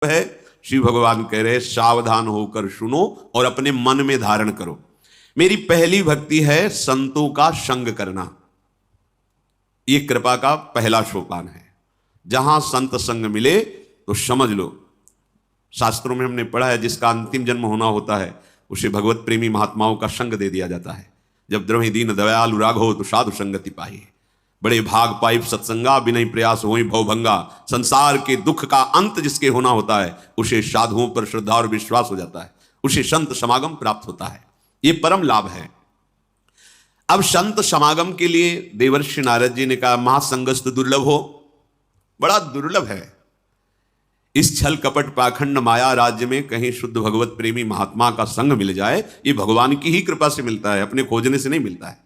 है। श्री भगवान कह रहे सावधान होकर सुनो और अपने मन में धारण करो। मेरी पहली भक्ति है संतों का संग करना। यह कृपा का पहला सोपान है। जहां संत संग मिले तो समझ लो, शास्त्रों में हमने पढ़ा है जिसका अंतिम जन्म होना होता है उसे भगवत प्रेमी महात्माओं का संग दे दिया जाता है। जब द्रवहि दीन दयालु राघव तो साधु संगति पाई। बड़े भाग पाइप सत्संगा बिनय प्रयास होई भवभंगा। संसार के दुख का अंत जिसके होना होता है उसे साधुओं पर श्रद्धा और विश्वास हो जाता है, उसे संत समागम प्राप्त होता है। यह परम लाभ है। अब संत समागम के लिए देवर्षि नारद जी ने कहा महासंगस्त दुर्लभ हो, बड़ा दुर्लभ है। इस छल कपट पाखंड माया राज्य में कहीं शुद्ध भगवत प्रेमी महात्मा का संग मिल जाए, ये भगवान की ही कृपा से मिलता है, अपने खोजने से नहीं मिलता है।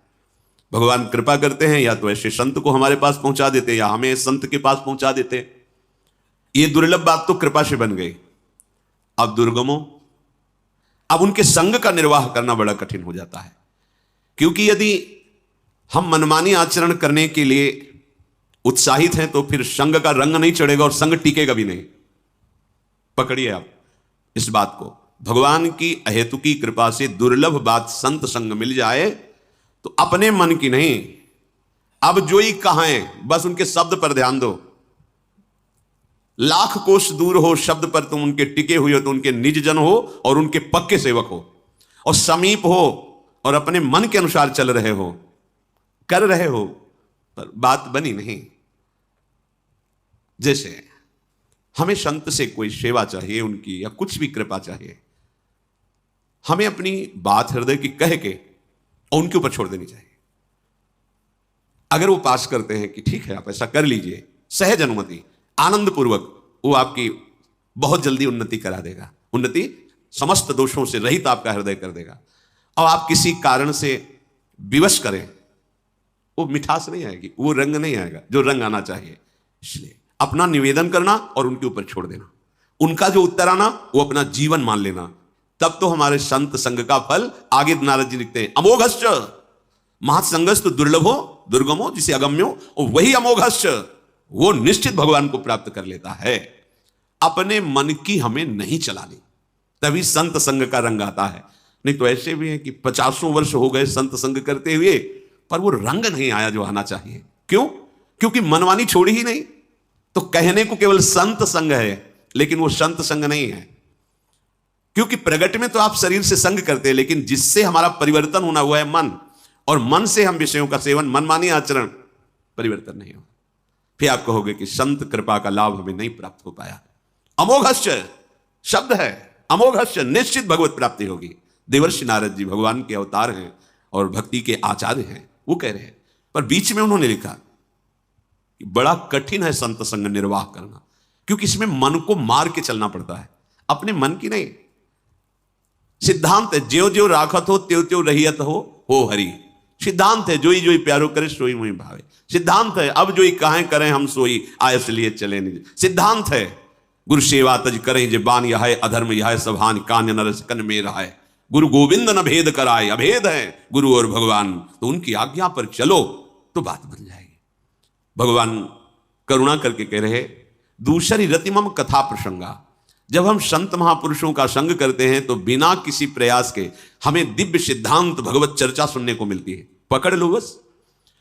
भगवान कृपा करते हैं, या तो ऐसे संत को हमारे पास पहुंचा देते या हमें संत के पास पहुंचा देते। ये दुर्लभ बात तो कृपा से बन गई। अब दुर्गमों, अब उनके संग का निर्वाह करना बड़ा कठिन हो जाता है, क्योंकि यदि हम मनमानी आचरण करने के लिए उत्साहित हैं तो फिर संग का रंग नहीं चढ़ेगा और संग टिकेगा भी नहीं। पकड़िए आप इस बात को। भगवान की अहेतुकी कृपा से दुर्लभ बात संत संग मिल जाए तो अपने मन की नहीं, अब जो ही कहें बस उनके शब्द पर ध्यान दो। लाख कोस दूर हो शब्द पर तुम उनके टिके हुए हो तो उनके निज जन हो और उनके पक्के सेवक हो, और समीप हो और अपने मन के अनुसार चल रहे हो, कर रहे हो, पर बात बनी नहीं। जैसे हमें संत से कोई सेवा चाहिए उनकी, या कुछ भी कृपा चाहिए, हमें अपनी बात हृदय की कह के और उनके ऊपर छोड़ देनी चाहिए। अगर वो पास करते हैं कि ठीक है आप ऐसा कर लीजिए, सहज अनुमति, आनंद पूर्वक, वो आपकी बहुत जल्दी उन्नति करा देगा। उन्नति समस्त दोषों से रहित आपका हृदय कर देगा। और आप किसी कारण से विवश करें, वो मिठास नहीं आएगी, वो रंग नहीं आएगा जो रंग आना चाहिए। इसलिए अपना निवेदन करना और उनके ऊपर छोड़ देना, उनका जो उत्तर आना वो अपना जीवन मान लेना, तब तो हमारे संत संग का फल। आगे नारद जी लिखते हैं अमोघश्च महासंगस्त दुर्लभो दुर्गमो, जिसे अगम्यो, और वही अमोघश्च वो निश्चित भगवान को प्राप्त कर लेता है। अपने मन की हमें नहीं चलानी, तभी संत संग का रंग आता है। नहीं तो ऐसे भी है कि 50 वर्ष हो गए संत संग करते हुए, पर वो रंग नहीं आया जो आना चाहिए। क्यों? क्योंकि मनमानी छोड़ी ही नहीं। तो कहने को केवल संत संग है, लेकिन वो संत संग नहीं है। क्योंकि प्रगट में तो आप शरीर से संग करते हैं, लेकिन जिससे हमारा परिवर्तन होना हुआ है मन, और मन से हम विषयों का सेवन, मनमानी आचरण, परिवर्तन नहीं हो। फिर आप कहोगे कि संत कृपा का लाभ हमें नहीं प्राप्त हो पाया। अमोघश्च शब्द है, अमोघश्च निश्चित भगवत प्राप्ति होगी। देवर्षि नारद जी भगवान के अवतार हैं और भक्ति के आचार्य हैं, वो कह रहे हैं। पर बीच में उन्होंने लिखा कि बड़ा कठिन है संत संग निर्वाह करना, क्योंकि इसमें मन को मार के चलना पड़ता है, अपने मन की नहीं। सिद्धांत है ज्यो ज्यो राखत हो त्यों त्यों रहियत हो हरि। सिद्धांत है जोई जोई प्यारो करे सोई मोहि भावे। सिद्धांत है अब जोई काहें करें हम सोई आयस लिए चले नहीं। सिद्धांत है गुरु सेवा तज करें जे बान यह अधर्म यह सभान कान्य नरस कन में रहा है। गुरु गोविंद न भेद कराए, अभेद है गुरु और भगवान, तो उनकी आज्ञा पर चलो तो बात बन जाएगी। भगवान करुणा करके कह रहे दूसरी रतिमम कथा प्रसंगा। जब हम संत महापुरुषों का संग करते हैं तो बिना किसी प्रयास के हमें दिव्य सिद्धांत भगवत चर्चा सुनने को मिलती है। पकड़ लो बस,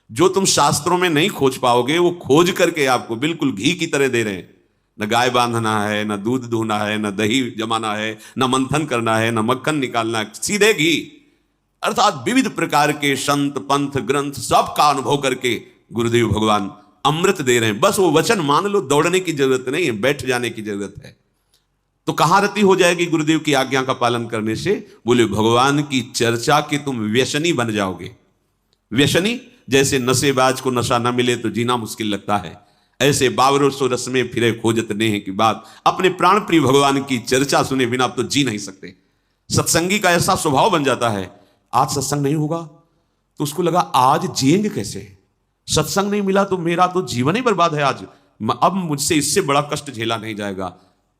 जो तुम शास्त्रों में नहीं खोज पाओगे वो खोज करके आपको बिल्कुल घी की तरह दे रहे हैं। न गाय बांधना है, न दूध दूहना है, न दही जमाना है, न मंथन करना है, न मक्खन निकालना है, सीधे घी। अर्थात विविध प्रकार के संत पंथ ग्रंथ सबका अनुभव करके गुरुदेव भगवान अमृत दे रहे हैं। बस वो वचन मान लो, दौड़ने की जरूरत नहीं है, बैठ जाने की जरूरत है। तो कहां रति हो जाएगी गुरुदेव की आज्ञा का पालन करने से? बोले भगवान की चर्चा के तुम व्यसनी बन जाओगे। व्यसनी, जैसे नशेबाज को नशा न मिले तो जीना मुश्किल लगता है, ऐसे बावरों सो रस में फिरे खोजत नेह की बात। अपने प्राण प्रिय भगवान की चर्चा सुने बिना आप तो जी नहीं सकते। सत्संगी का ऐसा स्वभाव बन जाता है, आज सत्संग नहीं होगा तो उसको लगा आज जिएंगे कैसे, सत्संग नहीं मिला तो मेरा तो जीवन ही बर्बाद है, आज अब मुझसे इससे बड़ा कष्ट झेला नहीं जाएगा।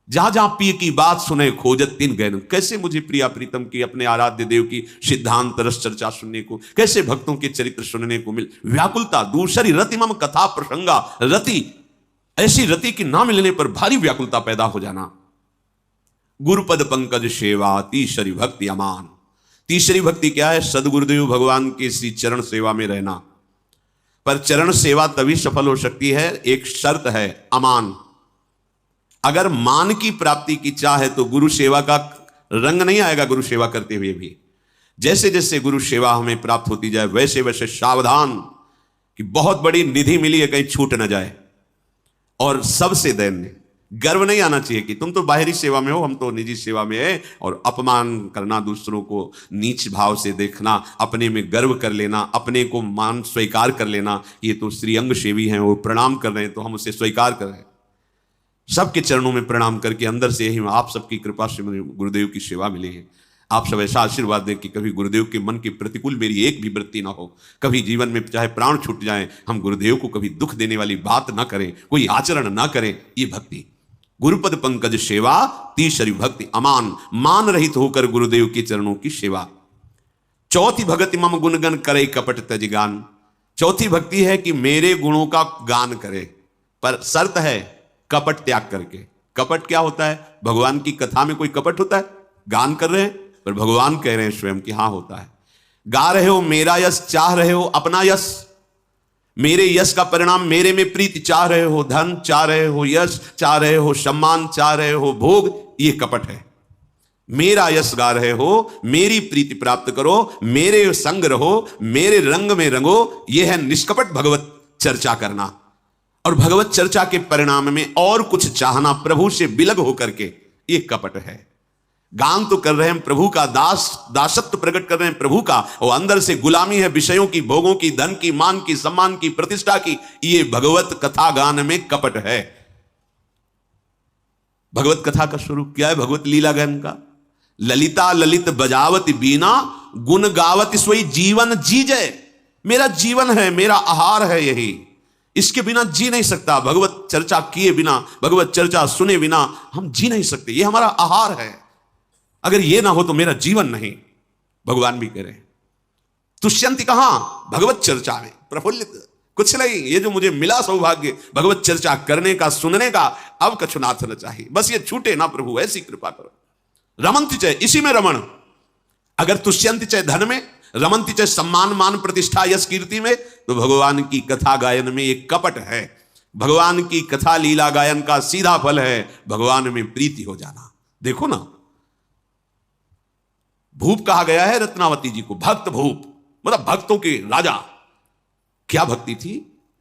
जहां जहां पिय की बात सुने खोजत तीन गैन। कैसे मुझे प्रिया प्रीतम की, अपने आराध्य देव की सिद्धांत रस चर्चा सुनने को, कैसे भक्तों के चरित्र सुनने को मिल। व्याकुलता दूसरी रतिमम कथा प्रसंगा। रति, ऐसी रति की ना मिलने पर भारी व्याकुलता पैदा हो जाना। गुरुपद पंकज सेवा तीसरी भक्ति अमान। तीसरी भक्ति क्या है? सदगुरुदेव भगवान के श्री चरण सेवा में रहना। पर चरण सेवा तभी सफल हो सकती है, एक शर्त है, अमान। अगर मान की प्राप्ति की चाह है तो गुरु सेवा का रंग नहीं आएगा गुरु सेवा करते हुए भी। जैसे जैसे गुरु सेवा हमें प्राप्त होती जाए वैसे वैसे सावधान कि बहुत बड़ी निधि मिली है कहीं छूट न जाए। और सबसे दैन्य, गर्व नहीं आना चाहिए कि तुम तो बाहरी सेवा में हो, हम तो निजी सेवा में है। और अपमान करना, दूसरों को नीच भाव से देखना, अपने में गर्व कर लेना, अपने को मान स्वीकार कर लेना, ये तो श्रीअंग सेवी हैं, वो प्रणाम कर रहे हैं तो हम उसे स्वीकार कर रहे हैं। सबके चरणों में प्रणाम करके अंदर से यही आप सबकी कृपा से मुझे गुरुदेव की सेवा मिली है। आप सब ऐसा आशीर्वाद दें कि कभी गुरुदेव के मन के प्रतिकूल मेरी एक भी वृत्ति ना हो। कभी जीवन में चाहे प्राण छूट जाए, हम गुरुदेव को कभी दुख देने वाली बात ना करें, कोई आचरण ना करें। ये भक्ति गुरुपद पंकज सेवा तीसरी भक्ति अमान। मान रहित होकर गुरुदेव के चरणों की सेवा। चौथी भक्ति मम गुणगन करे कपट तज गान। चौथी भक्ति है कि मेरे गुणों का गान करे, पर शर्त है कपट त्याग करके। कपट क्या होता है? भगवान की कथा में कोई कपट होता है? गान कर रहे हैं पर भगवान कह रहे हैं स्वयं कि हाँ होता है। गा रहे हो मेरा यश, चाह रहे हो अपना यश, मेरे यश का परिणाम मेरे में प्रीति चाह रहे हो, धन चाह रहे हो, यश चाह रहे हो, सम्मान चाह रहे हो, भोग, ये कपट है। मेरा यश गा रहे हो, मेरी प्रीति प्राप्त करो, मेरे संग रहो, मेरे रंग में रंगो, यह है निष्कपट भगवत चर्चा करना। और भगवत चर्चा के परिणाम में और कुछ चाहना, प्रभु से विलग होकर के, ये कपट है। गान तो कर रहे हैं प्रभु का, दासत्व प्रकट कर रहे हैं प्रभु का, और अंदर से गुलामी है विषयों की, भोगों की, धन की, मान की, सम्मान की, प्रतिष्ठा की। ये भगवत कथा गान में कपट है। भगवत कथा का स्वरूप क्या है? भगवत लीला गान का ललिता ललित बजावत बीना, गुण गावत सोई जीवन जीजय। मेरा जीवन है, मेरा आहार है यही, इसके बिना जी नहीं सकता। भगवत चर्चा किए बिना, भगवत चर्चा सुने बिना हम जी नहीं सकते। ये हमारा आहार है, अगर ये ना हो तो मेरा जीवन नहीं। भगवान भी कह रहे हैं तुष्यंति कहां? भगवत चर्चा में प्रफुल्लित। कुछ नहीं, ये जो मुझे मिला सौभाग्य भगवत चर्चा करने का, सुनने का, अब कछुनाथ न चाहिए, बस ये छूटे ना प्रभु, ऐसी कृपा करो। रमंति चय, इसी में रमण। अगर तुष्यंति चय धन में, रमंति चय सम्मान मान प्रतिष्ठा यश कीर्ति में, तो भगवान की कथा गायन में एक कपट है। भगवान की कथा लीला गायन का सीधा फल है भगवान में प्रीति हो जाना। देखो ना, भूप कहा गया है रत्नावती जी को, भक्त भूप, मतलब भक्तों के राजा। क्या भक्ति थी?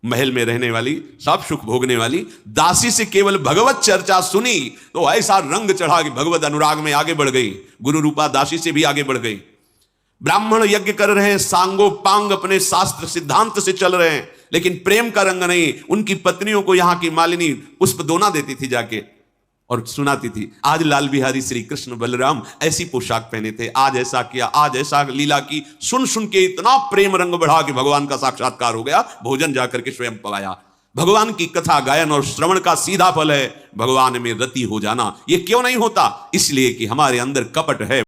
महल में रहने वाली, सब सुख भोगने वाली दासी से केवल भगवत चर्चा सुनी तो ऐसा रंग चढ़ा कि भगवत अनुराग में आगे बढ़ गई। गुरु रूपा दासी से भी आगे बढ़ गई। ब्राह्मण यज्ञ कर रहे हैं, सांगो पांग अपने शास्त्र सिद्धांत से चल रहे हैं, लेकिन प्रेम का रंग नहीं। उनकी पत्नियों को यहां की मालिनी पुष्प दोना देती थी जाके और सुनाती थी, आज लाल बिहारी श्री कृष्ण बलराम ऐसी पोशाक पहने थे, आज ऐसा किया, आज ऐसा लीला की। सुन सुन के इतना प्रेम रंग बढ़ा कि भगवान का साक्षात्कार हो गया। भोजन जाकर के स्वयं पलाया। भगवान की कथा गायन और श्रवण का सीधा फल है भगवान में रति हो जाना। ये क्यों नहीं होता? इसलिए कि हमारे अंदर कपट है।